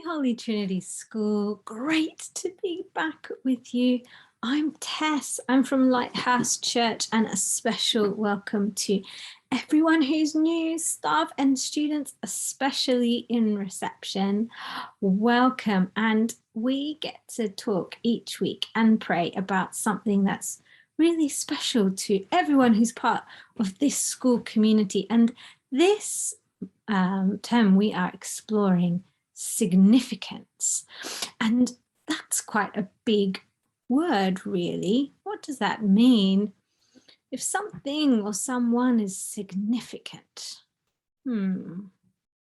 Holy Trinity School. Great to be back with you. I'm Tess. I'm from Lighthouse Church, and a special welcome to everyone who's new, staff and students, especially in reception. Welcome. And we get to talk each week and pray about something that's really special to everyone who's part of this school community. And this term, we are exploring significance. And that's quite a big word, really. What does that mean? If something or someone is significant, do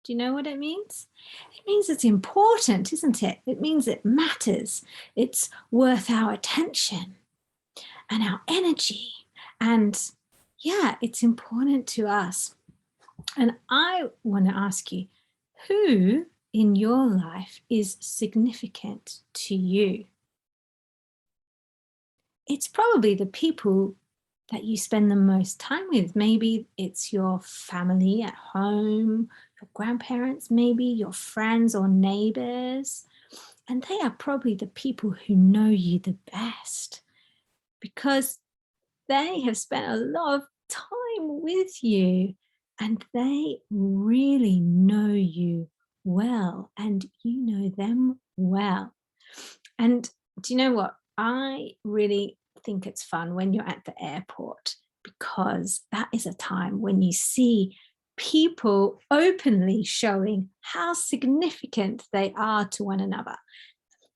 you know what it means? It means it's important, isn't it? It means it matters. It's worth our attention and our energy. And yeah, it's important to us. And I want to ask you, who in your life is significant to you? It's probably the people that you spend the most time with. Maybe it's your family at home, your grandparents, maybe your friends or neighbors. And they are probably the people who know you the best because they have spent a lot of time with you and they really know you well and you know them well. And do you know what? I really think it's fun when you're at the airport because that is a time when you see people openly showing how significant they are to one another.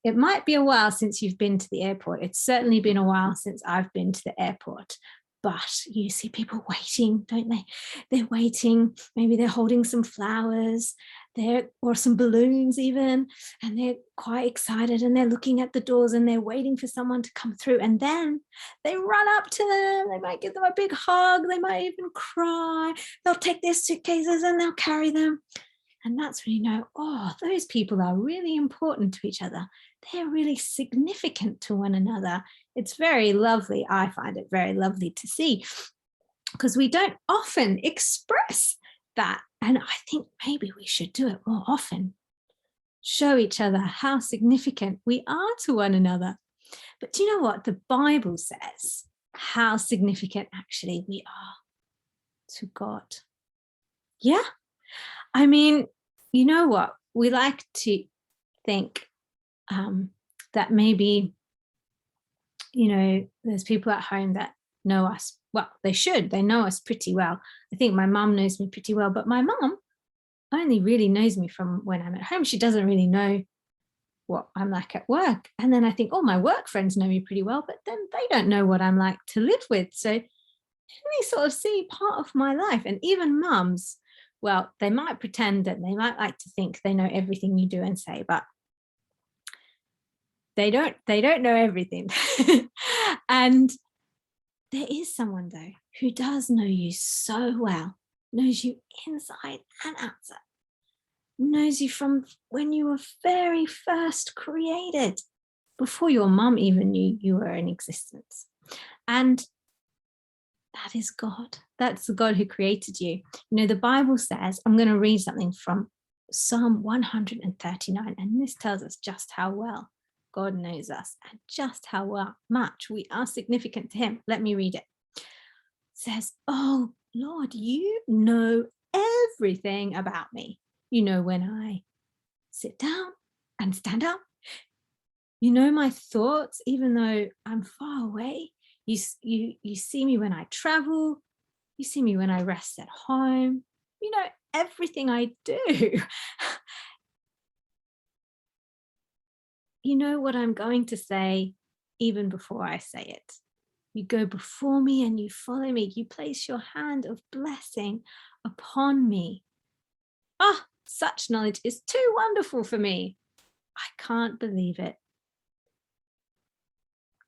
It might be a while since you've been to the airport. It's certainly been a while since I've been to the airport. But you see people waiting, don't they? They're waiting. Maybe they're holding some flowers, or some balloons even, and they're quite excited and they're looking at the doors and they're waiting for someone to come through. And then they run up to them. They might give them a big hug. They might even cry. They'll take their suitcases and they'll carry them. And that's when you know, oh, those people are really important to each other. They're really significant to one another. It's very lovely. I find it very lovely to see because we don't often express that. And I think maybe we should do it more often. Show each other how significant we are to one another. But do you know what? The Bible says how significant actually we are to God. Yeah. I mean, you know what? We like to think that maybe, there's people at home that know us. Well, they should. They know us pretty well. I think my mum knows me pretty well, but my mum only really knows me from when I'm at home. She doesn't really know what I'm like at work. And then I think, oh, my work friends know me pretty well, but then they don't know what I'm like to live with. So they sort of see part of my life. And even mums, well, they might pretend that they might like to think they know everything you do and say, but they don't know everything. And there is someone though who does know you so well, knows you inside and outside, knows you from when you were very first created, before your mum even knew you were in existence. And that is God. That's the God who created you. The Bible says, I'm going to read something from Psalm 139, and this tells us just how well God knows us and just how much we are significant to him. Let me read it. It says, oh, Lord, you know everything about me. You know when I sit down and stand up. You know my thoughts, even though I'm far away. You see me when I travel. You see me when I rest at home. You know everything I do. You know what I'm going to say even before I say it. You go before me and you follow me. You place your hand of blessing upon me. Ah, such knowledge is too wonderful for me. I can't believe it.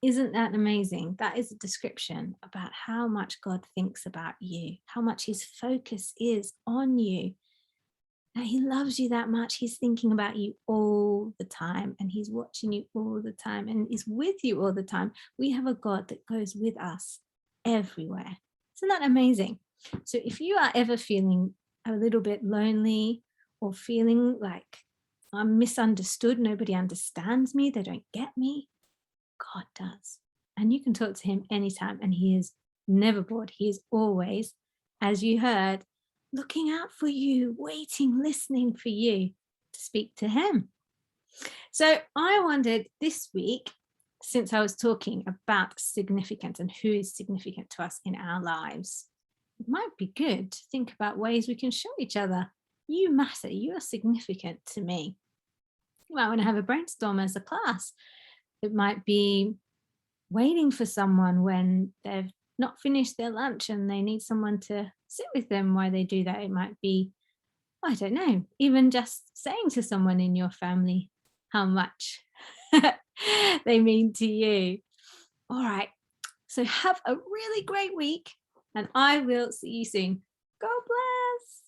Isn't that amazing? That is a description about how much God thinks about you, how much his focus is on you. That he loves you that much. He's thinking about you all the time and he's watching you all the time and is with you all the time. We have a God that goes with us everywhere. Isn't that amazing? So if you are ever feeling a little bit lonely or feeling like I'm misunderstood. Nobody understands me. They don't get me. God does. And you can talk to him anytime, and he is never bored. He is always, as you heard, looking out for you, waiting, listening for you to speak to him. So I wondered this week, since I was talking about significance and who is significant to us in our lives, it might be good to think about ways we can show each other you matter, you are significant to me. You might want to have a brainstorm as a class. It might be waiting for someone when they've not finished their lunch and they need someone to sit with them while they do that. It might be, I don't know, even just saying to someone in your family how much they mean to you. All right. So have a really great week, and I will see you soon. God bless.